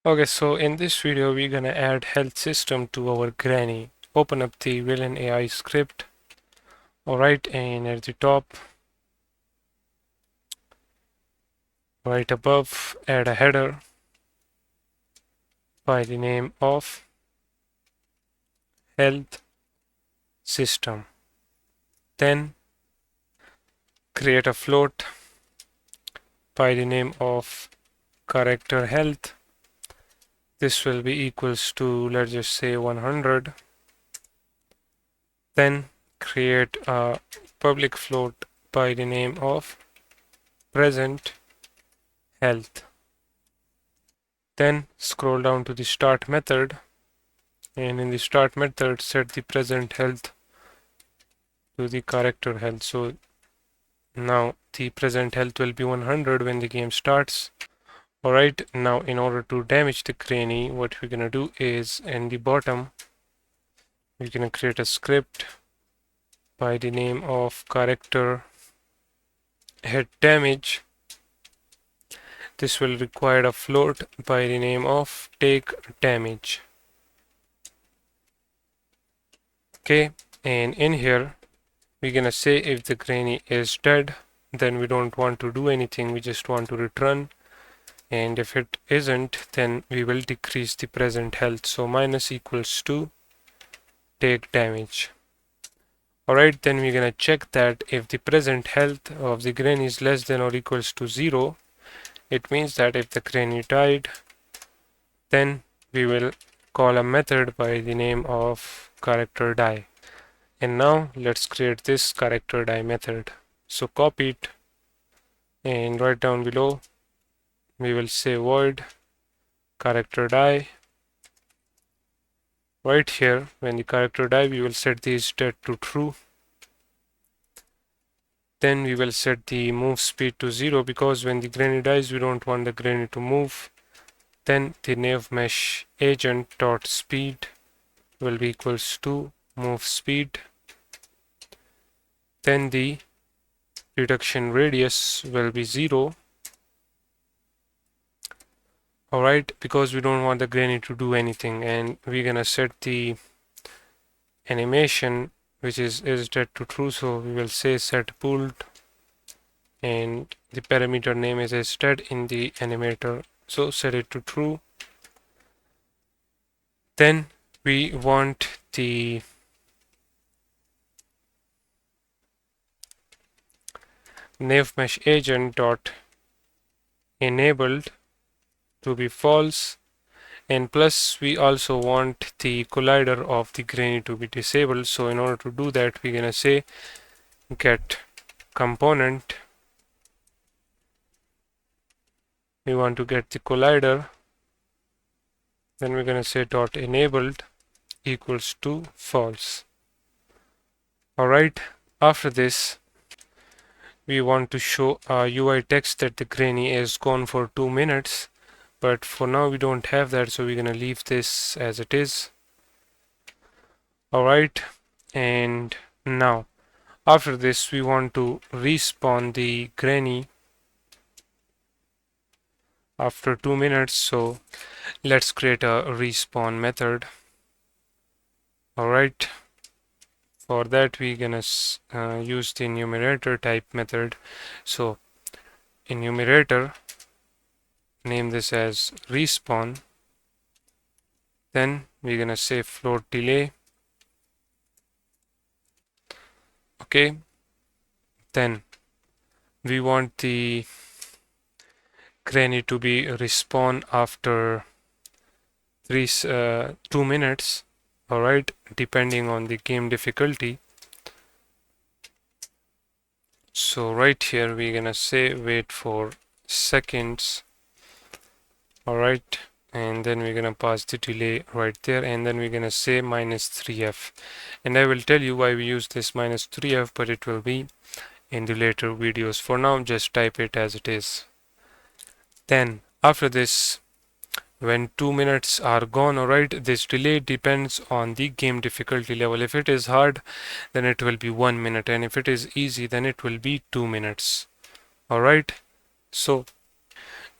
Okay, so in this video we're gonna add health system to our granny. Open up the villain AI script. Alright, and at the top, right above, add a header by the name of health system. Then create a float by the name of character health. This will be equals to, let's just say, 100. Then create a public float by the name of present health. Then scroll down to the start method, and in the start method set the present health to the character health. So now the present health will be 100 when the game starts. Alright, now in order to damage the granny, what we're gonna do is in the bottom we're gonna create a script by the name of character head damage. This will require a float by the name of take damage. Okay, and in here we're gonna say if the granny is dead, then we don't want to do anything, we just want to return, and if it isn't, then we will decrease the present health. So minus equals to take damage. Alright, then we're gonna check that if the present health of the granny is less than or equals to 0, it means that if the granny died, then we will call a method by the name of character die. And now let's create this character die method. So copy it and right down below we will say void character die. Right here, when the character die, we will set the stat to true. Then we will set the move speed to 0 because when the granny dies, we don't want the granny to move. Then the nav mesh agent dot speed will be equals to move speed. Then the reduction radius will be 0. Alright, because we don't want the granny to do anything, and we're gonna set the animation which is set to true, so we will say set pulled and the parameter name is stat in the animator, so set it to true. Then we want the nav mesh agent dot enabled to be false, and plus we also want the collider of the granny to be disabled. So in order to do that, we're gonna say get component, we want to get the collider, then we're gonna say dot enabled equals to false. Alright, after this we want to show a UI text that the granny is gone for 2 minutes, but for now we don't have that, so we're gonna leave this as it is. Alright, and now after this we want to respawn the granny after 2 minutes, so let's create a respawn method. Alright, for that we're gonna use the enumerator type method. So enumerator, name this as respawn, then we're gonna say float delay. Okay, then we want the granny to be respawn after 2 minutes. Alright, depending on the game difficulty. So right here we're gonna say wait for seconds. Alright, and then we're gonna pass the delay right there, and then we're gonna say minus 3f, and I will tell you why we use this minus 3f, but it will be in the later videos. For now just type it as it is. Then after this, when 2 minutes are gone, alright, this delay depends on the game difficulty level. If it is hard, then it will be 1 minute, and if it is easy, then it will be 2 minutes. Alright, so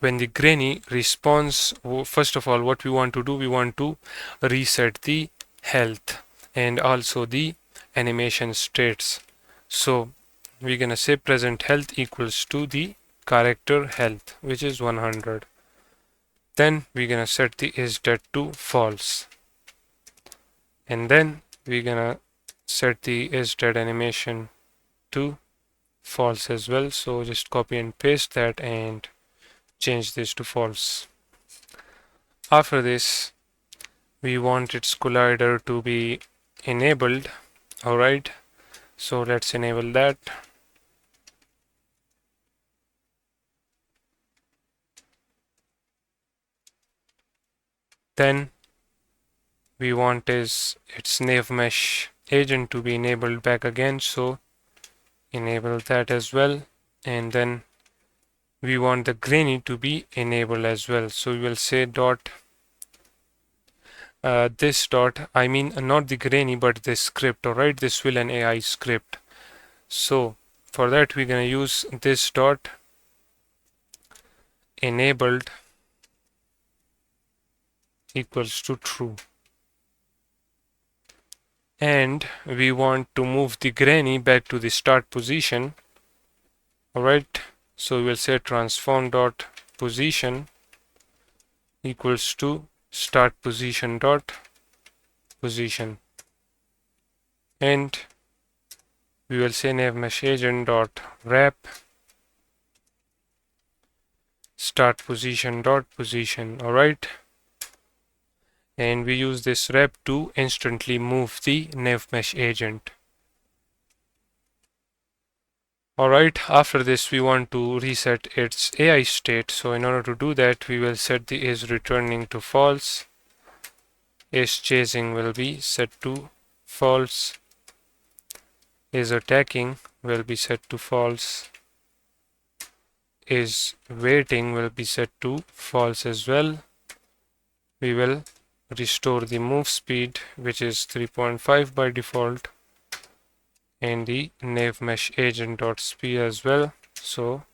when the granny responds, first of all, what we want to do, we want to reset the health and also the animation states. So we're gonna say present health equals to the character health, which is 100. Then we're gonna set the is dead to false, and then we're gonna set the is dead animation to false as well. So just copy and paste that and change this to false. After this, we want its collider to be enabled. Alright, so let's enable that. Then we want its nav mesh agent to be enabled back again, so enable that as well. And then we want the granny to be enabled as well, so we will say dot this dot, I mean not the granny but the script. Alright, this will an AI script. So for that we're gonna use this dot enabled equals to true, and we want to move the granny back to the start position. Alright, so we will say transform dot position equals to start position dot position, and we will say nav mesh agent dot wrap start position dot position. Alright, and we use this wrap to instantly move the nav mesh agent. Alright, after this we want to reset its AI state. So in order to do that, we will set the is returning to false, is chasing will be set to false, is attacking will be set to false, is waiting will be set to false as well. We will restore the move speed, which is 3.5 by default, and the nav mesh agent dot speed as well. So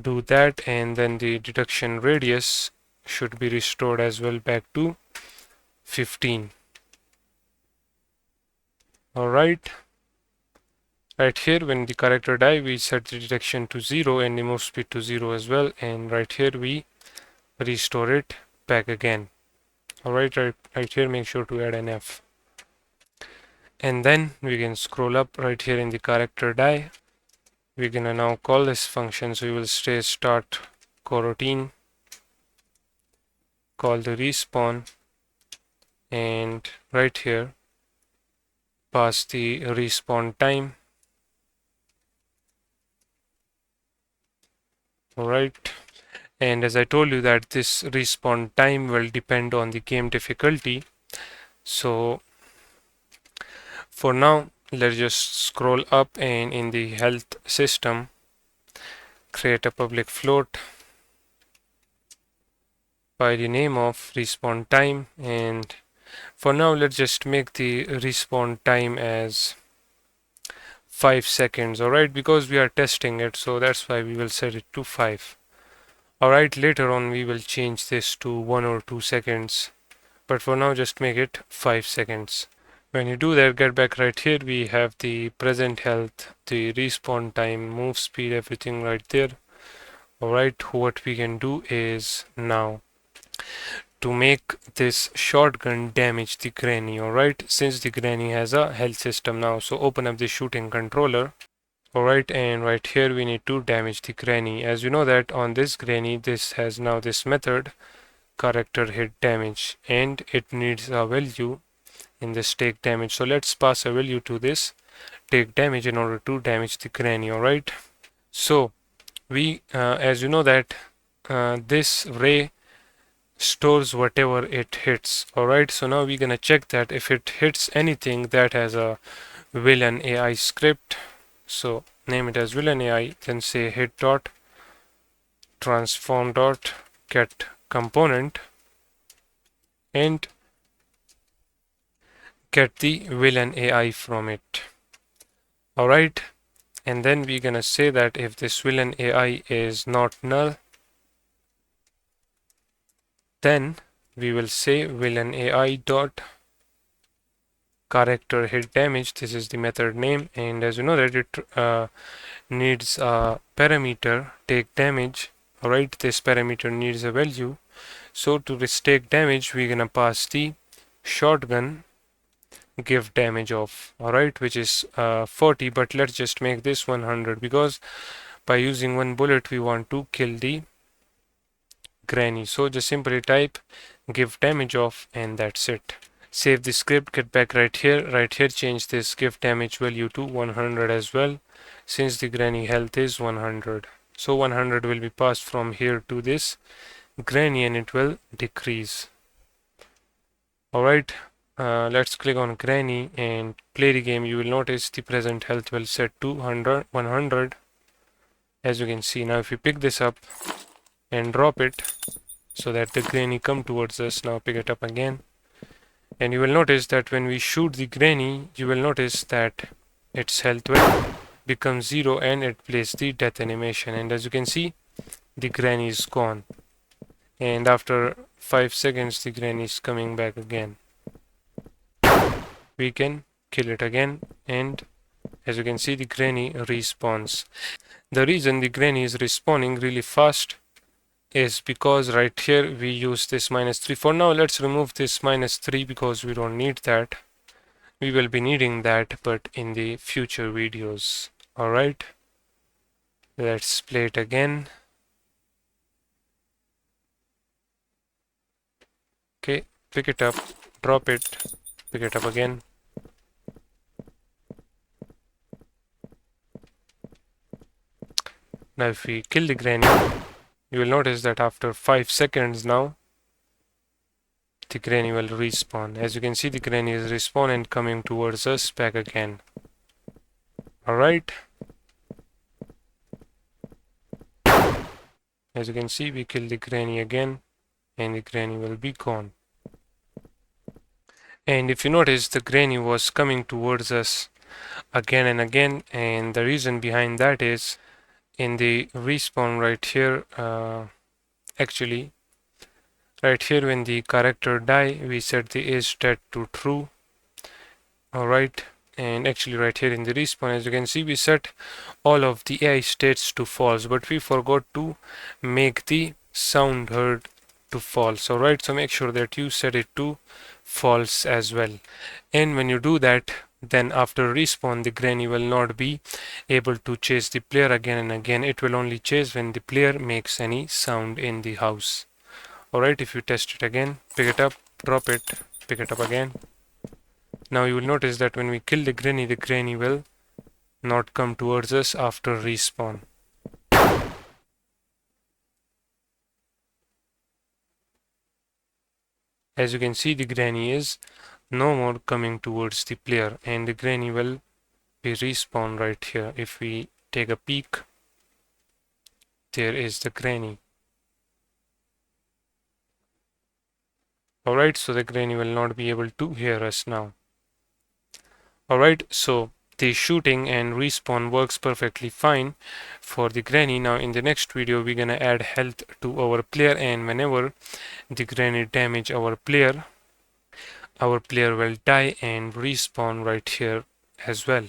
do that, and then the detection radius should be restored as well back to 15. Alright, right here when the character die, we set the detection to 0 and the move speed to 0 as well, and right here we restore it back again. Alright, right here make sure to add an F. And then we can scroll up right here in the character die. We're gonna now call this function, so we will say start coroutine, call the respawn, and right here pass the respawn time. Alright, and as I told you that this respawn time will depend on the game difficulty. So for now, let's just scroll up and in the health system create a public float by the name of respawn time, and for now let's just make the respawn time as 5 seconds. Alright, because we are testing it, so that's why we will set it to 5. Alright, later on we will change this to 1 or 2 seconds, but for now just make it 5 seconds. When you do that, get back right here, we have the present health, the respawn time, move speed, everything right there. Alright, what we can do is now to make this shotgun damage the granny. Alright, since the granny has a health system now, so open up the shooting controller. Alright, and right here we need to damage the granny. As you know that on this granny, this has now this method character hit damage, and it needs a value in this take damage. So let's pass a value to this take damage in order to damage the granny. Alright, so we as you know that this ray stores whatever it hits. Alright, so now we're gonna check that if it hits anything that has a villain AI script, so name it as villain AI, then say hit dot transform dot get component and get the villain AI from it. Alright, And then we're gonna say that if this villain AI is not null, then we will say villain AI dot character hit damage. This is the method name, and as you know that it needs a parameter take damage. Alright, this parameter needs a value. So to this take damage, we're gonna pass the shotgun give damage of, alright, which is 40, but let's just make this 100 because by using one bullet we want to kill the granny. So just simply type give damage of and that's it. Save the script, get back right here, change this give damage value to 100 as well, since the granny health is 100. So 100 will be passed from here to this granny and it will decrease. Alright, let's click on granny and play the game. You will notice the present health will set to 100 as you can see. Now if you pick this up and drop it so that the granny come towards us, now pick it up again. And you will notice that when we shoot the granny, you will notice that its health will become 0 and it plays the death animation. And as you can see, the granny is gone. And after 5 seconds, the granny is coming back again. We can kill it again, and as you can see, the granny respawns. The reason the granny is respawning really fast is because right here we use this -3. For now, let's remove this -3 because we don't need that. We will be needing that, but in the future videos. Alright, let's play it again. Okay, pick it up, drop it, pick it up again. Now if we kill the granny, you will notice that after 5 seconds now, the granny will respawn. As you can see, the granny is respawn and coming towards us back again. Alright. As you can see, we kill the granny again and the granny will be gone. And if you notice, the granny was coming towards us again and again, and the reason behind that is in the respawn right here, actually right here when the character die, we set the is dead to true. Alright, and actually right here in the respawn, as you can see, we set all of the AI states to false, but we forgot to make the sound heard to false. Alright, so make sure that you set it to false as well. And when you do that, then after respawn, the granny will not be able to chase the player again and again. It will only chase when the player makes any sound in the house. Alright, if you test it again, pick it up, drop it, pick it up again. Now you will notice that when we kill the granny will not come towards us after respawn. As you can see, the granny is no more coming towards the player and the granny will be respawn right here. If we take a peek, there is the granny. Alright, so the granny will not be able to hear us now. Alright, so the shooting and respawn works perfectly fine for the granny. Now in the next video we're gonna add health to our player, and whenever the granny damage our player will die and respawn right here as well.